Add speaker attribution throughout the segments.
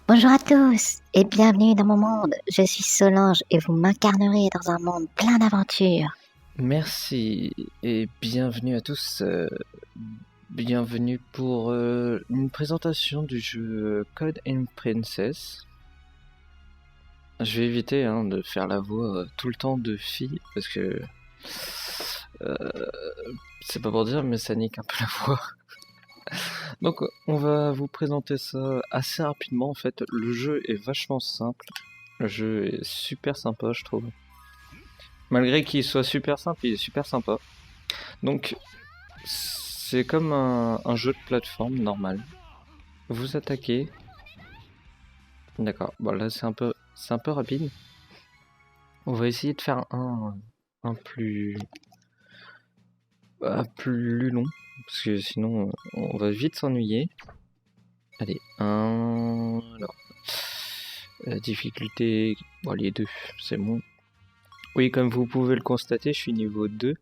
Speaker 1: Bonjour à tous et bienvenue dans mon monde. Je suis Solange et vous m'incarnerez dans un monde plein d'aventures.
Speaker 2: Merci et bienvenue à tous. Bienvenue pour une présentation du jeu Code and Princess. Je vais éviter de faire la voix tout le temps de fille parce que c'est pas pour dire mais ça nique un peu la voix. Donc on va vous présenter ça assez rapidement en fait. Le jeu est vachement simple. Le jeu est super sympa je trouve. Malgré qu'il soit super simple, il est super sympa. Donc c'est comme un jeu de plateforme normal. Vous attaquez. D'accord. Bon là c'est un peu rapide. On va essayer de faire un plus long parce que sinon on va vite s'ennuyer. Allez, alors la difficulté, bon les deux, c'est bon. Oui, comme vous pouvez le constater, je suis niveau 2.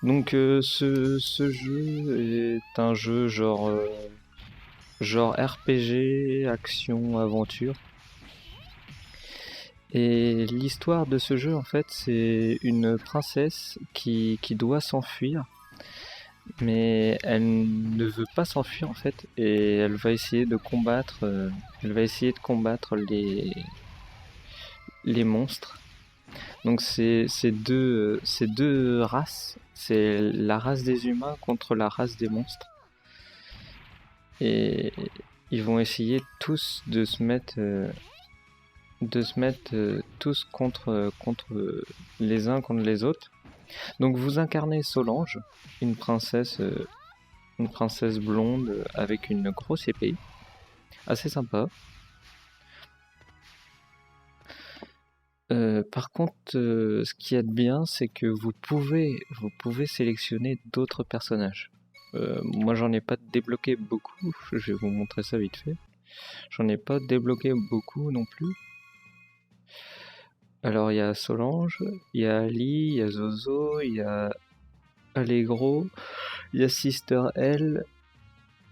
Speaker 2: Donc ce jeu est un jeu genre RPG, action, aventure. Et l'histoire de ce jeu, en fait, c'est une princesse qui doit s'enfuir, mais elle ne veut pas s'enfuir en fait, et elle va essayer de combattre, les monstres. Donc c'est deux races, c'est la race des humains contre la race des monstres. Et ils vont essayer tous de se mettre tous contre les uns contre les autres. Donc vous incarnez Solange, une princesse blonde avec une grosse épée, assez sympa. Par contre, ce qu'il y a de bien, c'est que vous pouvez sélectionner d'autres personnages. Moi, j'en ai pas débloqué beaucoup. Je vais vous montrer ça vite fait. J'en ai pas débloqué beaucoup non plus. Alors, il y a Solange, il y a Ali, il y a Zozo, il y a Allegro, il y a Sister L,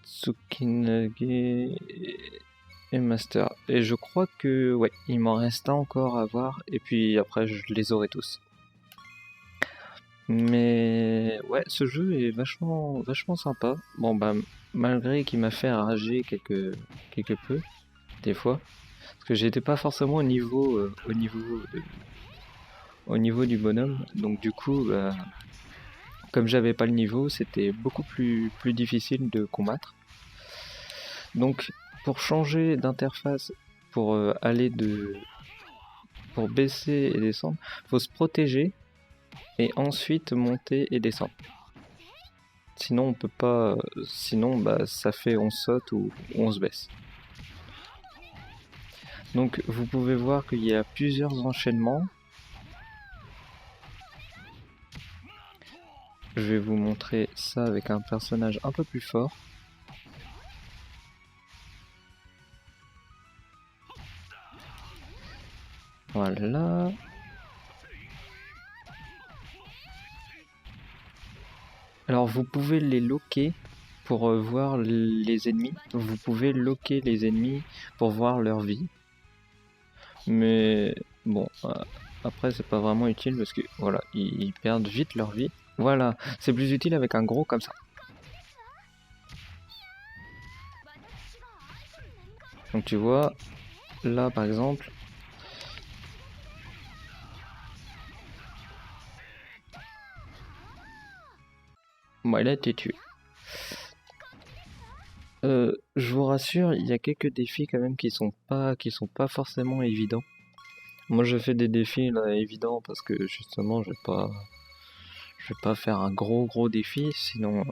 Speaker 2: Tsukinage et Master. Et je crois que, ouais, il m'en reste un encore à voir. Et puis après, je les aurai tous. Mais ouais, ce jeu est vachement sympa. Bon bah malgré qu'il m'a fait rager quelque peu des fois, parce que j'étais pas forcément au niveau du bonhomme, donc du coup Comme j'avais pas le niveau, c'était beaucoup plus difficile de combattre. Donc pour changer d'interface, pour pour baisser et descendre, faut se protéger et ensuite monter et descendre. Sinon on peut pas, sinon bah ça fait on saute ou on se baisse. Donc vous pouvez voir qu'il y a plusieurs enchaînements. Je vais vous montrer ça avec un personnage un peu plus fort. Voilà. Alors vous pouvez les loquer pour voir les ennemis. Vous pouvez loquer les ennemis pour voir leur vie. Mais bon, après c'est pas vraiment utile parce que voilà, ils perdent vite leur vie. Voilà, c'est plus utile avec un gros comme ça. Donc tu vois, là par exemple, bon, il a été tué. Je vous rassure, il y a quelques défis quand même qui sont pas forcément évidents. Moi je fais des défis là évidents parce que justement je vais pas faire un gros défi, sinon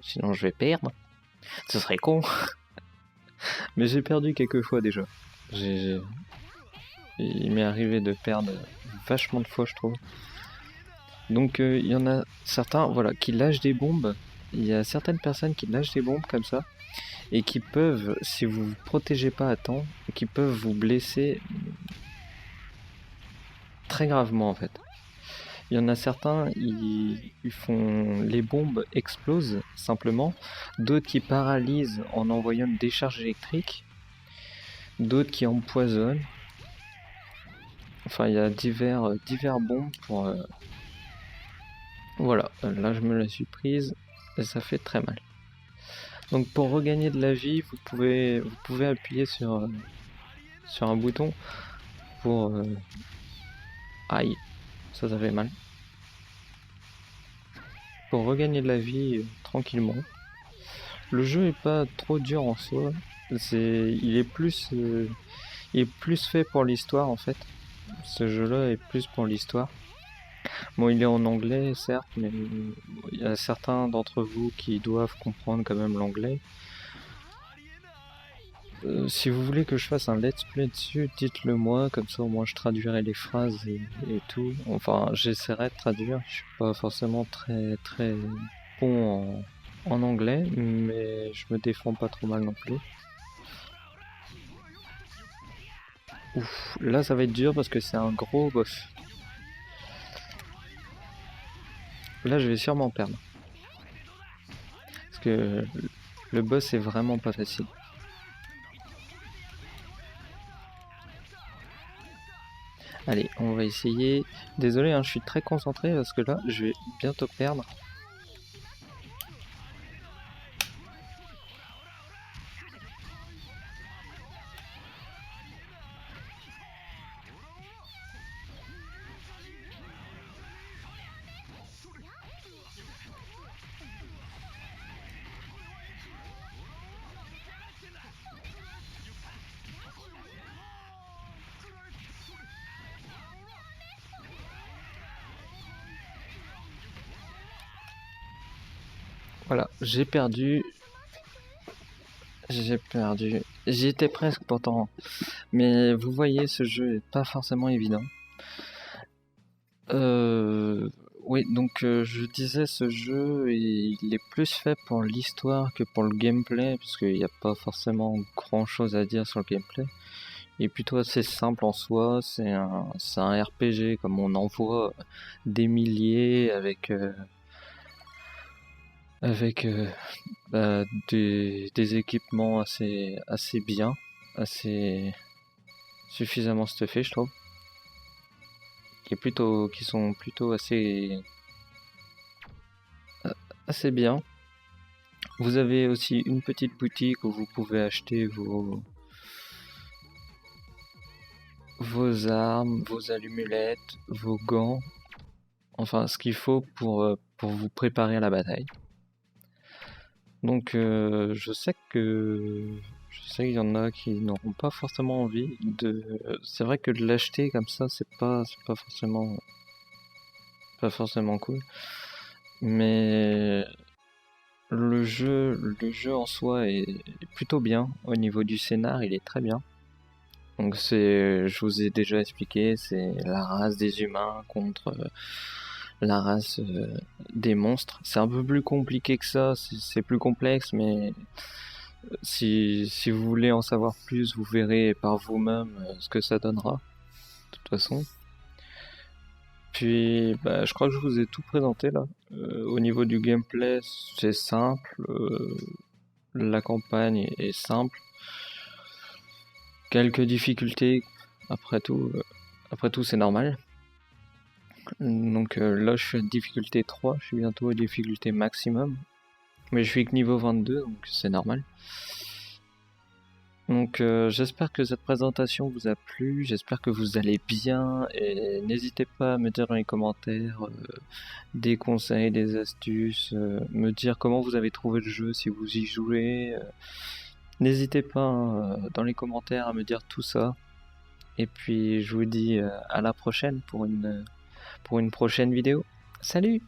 Speaker 2: je vais perdre. Ce serait con. Mais j'ai perdu quelques fois déjà. Il m'est arrivé de perdre vachement de fois, je trouve. Donc il y en a certains, voilà, qui lâchent des bombes. Il y a certaines personnes qui lâchent des bombes comme ça et qui peuvent, si vous vous protégez pas à temps, qui peuvent vous blesser très gravement en fait. Il y en a certains, ils font les bombes explosent simplement, d'autres qui paralysent en envoyant une décharge électrique, d'autres qui empoisonnent. Enfin, il y a divers bombes pour. Voilà, là je me la suis prise et ça fait très mal. Donc pour regagner de la vie, vous pouvez appuyer sur un bouton pour. Aïe, ça fait mal. Pour regagner de la vie tranquillement. Le jeu est pas trop dur en soi. Il est plus fait pour l'histoire en fait. Ce jeu-là est plus pour l'histoire. Bon, il est en anglais certes, mais il y a certains d'entre vous qui doivent comprendre quand même l'anglais. Si vous voulez que je fasse un let's play dessus, dites-le moi, comme ça au moins je traduirai les phrases et tout. Enfin, j'essaierai de traduire. Je suis pas forcément très bon en anglais, mais je me défends pas trop mal non plus. Ouf, là ça va être dur parce que c'est un gros boss. Là je vais sûrement perdre. Parce que le boss est vraiment pas facile. Allez, on va essayer. Désolé, hein, je suis très concentré parce que là je vais bientôt perdre. Voilà, j'ai perdu. J'y étais presque pourtant. Mais vous voyez, ce jeu est pas forcément évident. Oui, donc je disais, ce jeu, il est plus fait pour l'histoire que pour le gameplay, parce qu'il n'y a pas forcément grand chose à dire sur le gameplay. Il est plutôt assez simple en soi, c'est un RPG comme on en voit des milliers avec des équipements assez bien, assez suffisamment stuffés, je trouve, qui sont plutôt assez bien. Vous avez aussi une petite boutique où vous pouvez acheter vos armes, vos allumettes, vos gants. enfin ce qu'il faut pour vous préparer à la bataille. Donc je sais qu'il y en a qui n'auront pas forcément envie de. C'est vrai que de l'acheter comme ça, c'est pas forcément cool. Mais le jeu en soi est plutôt bien. Au niveau du scénar, il est très bien. Donc je vous ai déjà expliqué, c'est la race des humains contre la race des monstres. C'est un peu plus compliqué que ça, c'est plus complexe, mais si vous voulez en savoir plus, vous verrez par vous-même ce que ça donnera, de toute façon. Puis, bah, je crois que je vous ai tout présenté là. Au niveau du gameplay, c'est simple. La campagne est simple. Quelques difficultés, après tout, c'est normal. Donc là, je suis à difficulté 3, je suis bientôt à difficulté maximum. Mais je suis que niveau 22, donc c'est normal. Donc j'espère que cette présentation vous a plu, j'espère que vous allez bien, et n'hésitez pas à me dire dans les commentaires des conseils, des astuces, me dire comment vous avez trouvé le jeu, si vous y jouez. N'hésitez pas hein, dans les commentaires à me dire tout ça. Et puis je vous dis à la prochaine pour une prochaine vidéo. Salut!